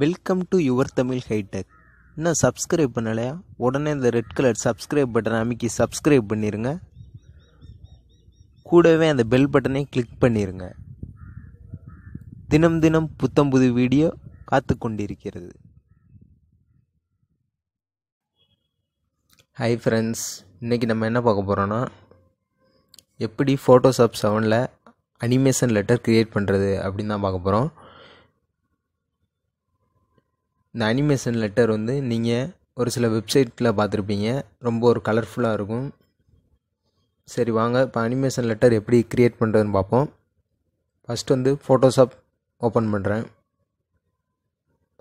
Welcome to your Tamil hitech. இன்னும் subscribe பண்ணலையா? உடனே இந்த ரெட் கலர் சப்ஸ்கிரைப் பட்டனை அமைக்கி சப்ஸ்கிரைப் பண்ணிடுங்க. கூடவே அந்த பெல் பட்டனை கிளிக் பண்ணிடுங்க. தினம் தினம் புத்தம் புது வீடியோ காத்து கொண்டிருக்கிறது. ஹாய் ஃப்ரெண்ட்ஸ், இன்றைக்கி நம்ம என்ன பார்க்க போகிறோன்னா, எப்படி ஃபோட்டோஷாப் 7ல் அனிமேஷன் லெட்டர் க்ரியேட் பண்ணுறது அப்படின்னு தான் பார்க்க போகிறோம். இந்த அனிமேஷன் லெட்டர் நீங்கள் ஒரு சில வெப்சைட்டில் பார்த்துருப்பீங்க, ரொம்ப ஒரு கலர்ஃபுல்லாக இருக்கும். சரி வாங்க, இப்போ அனிமேஷன் லெட்டர் எப்படி க்ரியேட் பண்ணுறதுன்னு பார்ப்போம். ஃபஸ்ட்டு ஃபோட்டோஷாப் ஓப்பன் பண்ணுறேன்.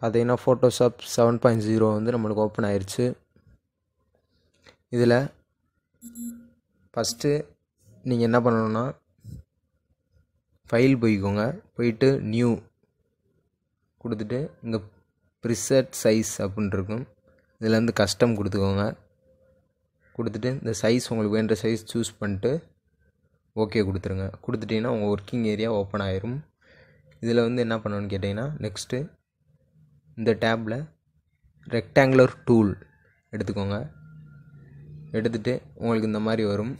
பார்த்தீங்கன்னா ஃபோட்டோஷாப் 7.0 நம்மளுக்கு ஓப்பன் ஆயிடுச்சு. இதில் ஃபஸ்ட்டு நீங்கள் என்ன பண்ணணுன்னா, ஃபைல் போய்க்கோங்க. போயிட்டு நியூ கொடுத்துட்டு இங்கே ப்ரிசெட் சைஸ் அப்படின்னு இருக்கும். இதில் கஸ்டம் கொடுத்துக்கோங்க. கொடுத்துட்டு இந்த சைஸ் உங்களுக்கு வேண்ட சைஸ் சூஸ் பண்ணிட்டு ஓகே கொடுத்துருங்க. கொடுத்துட்டிங்கன்னா உங்கள் ஒர்க்கிங் ஏரியா ஓப்பன் ஆயிரும். இதில் என்ன பண்ணணும்னு கேட்டிங்கன்னா, நெக்ஸ்ட்டு இந்த டேப்பில் ரெக்டாங்குலர் டூல் எடுத்துக்கோங்க. எடுத்துகிட்டு உங்களுக்கு இந்த மாதிரி வரும்.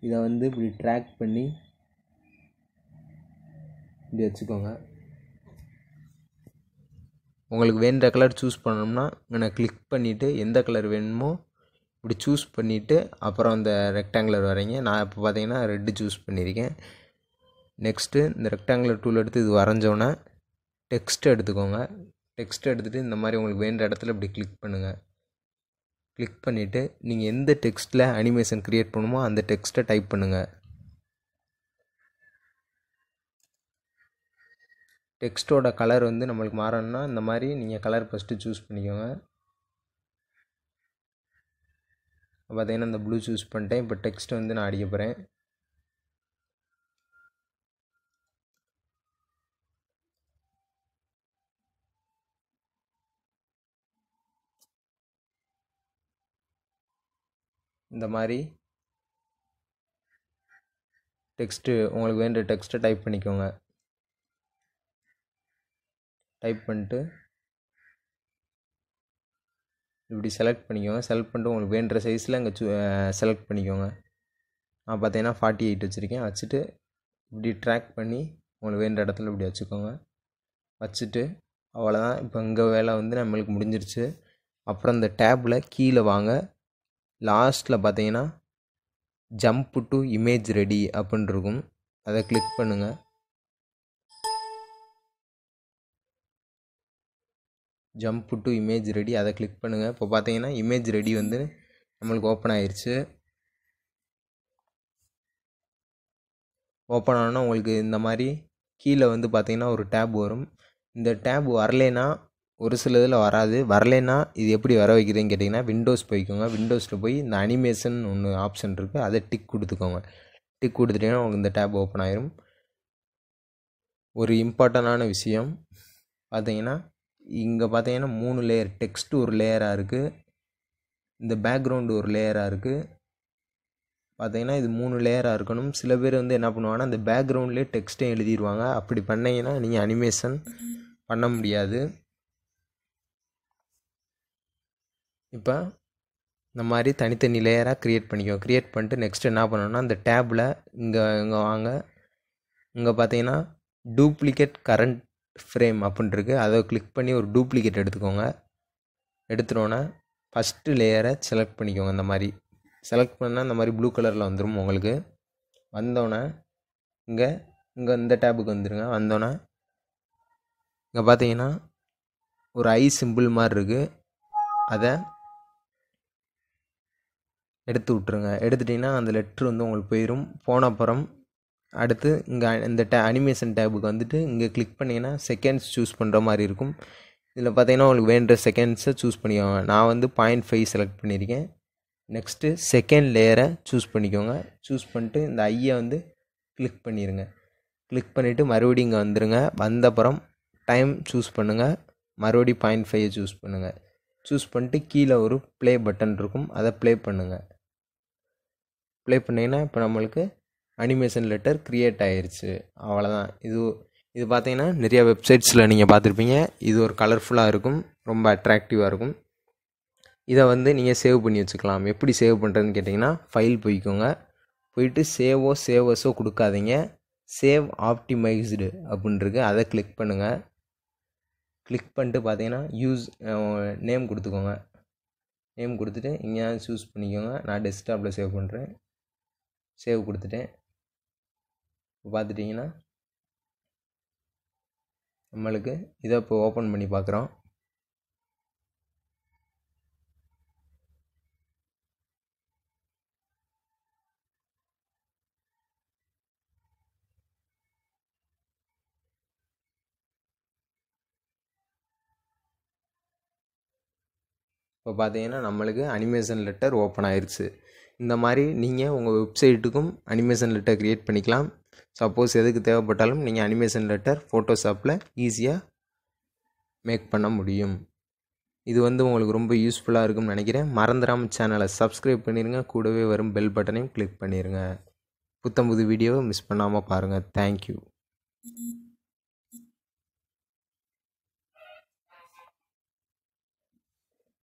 இதை இப்படி ட்ராக் பண்ணி இப்படி வச்சுக்கோங்க. உங்களுக்கு வேண்ட கலர் சூஸ் பண்ணணும்னா நான் கிளிக் பண்ணிவிட்டு எந்த கலர் வேணுமோ இப்படி சூஸ் பண்ணிவிட்டு அப்புறம் அந்த ரெக்டாங்குலர் வரைங்க. நான் இப்போ பார்த்தீங்கன்னா ரெட்டு சூஸ் பண்ணியிருக்கேன். நெக்ஸ்ட்டு இந்த ரெக்டாங்குலர் டூல் எடுத்து இது வரைஞ்சோன்னே டெக்ஸ்ட் எடுத்துக்கோங்க. டெக்ஸ்ட் எடுத்துகிட்டு இந்த மாதிரி உங்களுக்கு வேண்ட இடத்துல இப்படி கிளிக் பண்ணுங்கள். கிளிக் பண்ணிவிட்டு நீங்கள் எந்த டெக்ஸ்ட்டில் அனிமேஷன் க்ரியேட் பண்ணுமோ அந்த டெக்ஸ்ட்டை டைப் பண்ணுங்கள். டெக்ஸ்ட்டோட கலர் நம்மளுக்கு மாறணும்னா இந்த மாதிரி நீங்கள் கலர் ஃபஸ்ட்டு சூஸ் பண்ணிக்கோங்க. பார்த்தீங்கன்னா இந்த ப்ளூ சூஸ் பண்ணிட்டேன். இப்போ டெக்ஸ்ட் நான் அடிக்க போகிறேன். இந்த மாதிரி டெக்ஸ்ட்டு உங்களுக்கு வேண்ட டெக்ஸ்ட்டை டைப் பண்ணிக்கோங்க. டைப் பண்ணிட்டு இப்படி செலக்ட் பண்ணிக்கோங்க. செலக்ட் பண்ணிட்டு உங்களுக்கு வேண்ட சைஸில் இங்கே செலக்ட் பண்ணிக்கோங்க. நான் பார்த்தீங்கன்னா 48 வச்சுருக்கேன். வச்சுட்டு இப்படி ட்ராக் பண்ணி உங்களுக்கு வேண்ட இடத்துல இப்படி வச்சுக்கோங்க. வச்சுட்டு அவ்வளோதான். இப்போ இங்கே வேலை நம்மளுக்கு முடிஞ்சிருச்சு. அப்புறம் இந்த டேப்பில் கீழே வாங்க. லாஸ்ட்டில் பார்த்தீங்கன்னா ஜம்ப் டு இமேஜ் ரெடி அப்படின்னு இருக்கும். அதை கிளிக் பண்ணுங்கள். ஜம்ப் டு இமேஜ் ரெடி அதை கிளிக் பண்ணுங்கள். இப்போ பார்த்தீங்கன்னா இமேஜ் ரெடி நம்மளுக்கு ஓப்பன் ஆயிடுச்சு. ஓப்பன் ஆனால் உங்களுக்கு இந்த மாதிரி கீழே பார்த்தீங்கன்னா ஒரு டேப் வரும். இந்த டேப் வரலைன்னா ஒரு சில இதில் வராது. வரலைன்னா இது எப்படி வர வைக்கிறதுன்னு கேட்டிங்கன்னா, விண்டோஸ் போய்க்கோங்க. விண்டோஸில் போய் இந்த அனிமேஷன் ஒன்று ஆப்ஷன் இருக்குது, அதை டிக் கொடுத்துக்கோங்க. டிக் கொடுத்துட்டிங்கன்னா உங்களுக்கு இந்த டேப் ஓப்பன் ஆயிரும். ஒரு இம்பார்ட்டண்டான விஷயம் பார்த்தீங்கன்னா, இங்கே பார்த்தீங்கன்னா 3 லேயர் டெக்ஸ்ட் ஒரு லேயராக இருக்குது, இந்த பேக்ரவுண்டு ஒரு லேயராக இருக்குது. பார்த்தீங்கன்னா இது 3 லேயராக இருக்கணும். சில பேர் என்ன பண்ணுவாங்கன்னா, அந்த பேக்ரவுண்ட்லேயே டெக்ஸ்ட்டையும் எழுதிடுவாங்க. அப்படி பண்ணிங்கன்னா நீங்கள் அனிமேஷன் பண்ண முடியாது. இப்போ இந்த மாதிரி தனித்தனி லேயராக க்ரியேட் பண்ணிக்கோ. க்ரியேட் பண்ணிட்டு நெக்ஸ்ட் என்ன பண்ணணும்னா, இந்த டேப்பில் இங்கே வாங்க. இங்கே பார்த்தீங்கன்னா டூப்ளிகேட் கரண்ட் ஃப்ரேம் அப்படின்ட்டுருக்கு. அதை கிளிக் பண்ணி ஒரு டூப்ளிகேட் எடுத்துக்கோங்க. எடுத்துட்டோன்னே ஃபஸ்ட்டு லேயரை செலக்ட் பண்ணிக்கோங்க. இந்த மாதிரி செலக்ட் பண்ணால் இந்த மாதிரி ப்ளூ கலரில் வந்துடும் உங்களுக்கு. வந்தோடனே இங்கே இந்த டேப்புக்கு வந்துடுங்க. வந்தோடனே இங்கே பார்த்தீங்கன்னா ஒரு ஐ சிம்பிள் மாதிரி இருக்குது, அதை எடுத்து விட்ருங்க. எடுத்துட்டிங்கன்னா அந்த லெட்ரு உங்களுக்கு போயிடும். போன அப்புறம் அடுத்து இங்கே இந்த அனிமேஷன் டேபுக்கு இங்கே கிளிக் பண்ணிங்கன்னா செகண்ட்ஸ் சூஸ் பண்ணுற மாதிரி இருக்கும். இதில் பார்த்தீங்கன்னா உங்களுக்கு வேண்ட செகண்ட்ஸை சூஸ் பண்ணிக்கோங்க. நான் 0.5 செலக்ட் பண்ணியிருக்கேன். நெக்ஸ்ட்டு செகண்ட் லேயரை சூஸ் பண்ணிக்கோங்க. சூஸ் பண்ணிட்டு இந்த ஐயை கிளிக் பண்ணிடுங்க. கிளிக் பண்ணிவிட்டு மறுபடியும் இங்கே வந்துடுங்க. வந்த அப்புறம் டைம் சூஸ் பண்ணுங்கள். மறுபடியும் 0.5 சூஸ் பண்ணுங்கள். சூஸ் பண்ணிட்டு கீழே ஒரு ப்ளே பட்டன் இருக்கும், அதை ப்ளே பண்ணுங்கள். ப்ளே பண்ணிங்கன்னா இப்போ நம்மளுக்கு அனிமேஷன் லெட்டர் க்ரியேட் ஆயிடுச்சு. அவ்வளோதான். இது பார்த்தீங்கன்னா நிறைய வெப்சைட்ஸில் நீங்கள் பார்த்துருப்பீங்க. இது ஒரு கலர்ஃபுல்லாக இருக்கும், ரொம்ப அட்ராக்டிவாக இருக்கும். இதை வந்து நீங்கள் சேவ் பண்ணி வச்சுக்கலாம். எப்படி சேவ் பண்ணுறதுன்னு கேட்டிங்கன்னா, ஃபைல் போய்க்கோங்க. போயிட்டு சேவஸோ கொடுக்காதீங்க. சேவ் ஆப்டிமைஸ்டு அப்படின்ருக்கு, அதை கிளிக் பண்ணுங்கள். கிளிக் பண்ணிட்டு பார்த்தீங்கன்னா நேம் கொடுத்துக்கோங்க. நேம் கொடுத்துட்டு இங்கேயாவது சூஸ் பண்ணிக்கோங்க. நான் டெஸ்க்டாப்பில் சேவ் பண்ணுறேன். சேவ் கொடுத்துட்டேன். இப்போ பார்த்துட்டிங்கன்னா நம்மளுக்கு இதை இப்போ ஓப்பன் பண்ணி பார்க்குறோம். இப்போ பார்த்தீங்கன்னா நம்மளுக்கு அனிமேஷன் லெட்டர் ஓப்பன் ஆயிடுச்சு. இந்த மாதிரி நீங்கள் உங்கள் வெப்சைட்டுக்கும் அனிமேஷன் லெட்டர் க்ரியேட் பண்ணிக்கலாம். சப்போஸ் எதுக்கு தேவைப்பட்டாலும் நீங்கள் அனிமேஷன் லெட்டர் ஃபோட்டோஷாப்பில் ஈஸியாக மேக் பண்ண முடியும். இது வந்து உங்களுக்கு ரொம்ப யூஸ்ஃபுல்லாக இருக்கும்னு நினைக்கிறேன். மறந்துடாமல் சேனலை சப்ஸ்கிரைப் பண்ணிடுங்க. கூடவே வரும் பெல் பட்டனையும் கிளிக் பண்ணிடுங்க. புத்தம்புது வீடியோவை மிஸ் பண்ணாமல் பாருங்கள். தேங்க்யூ.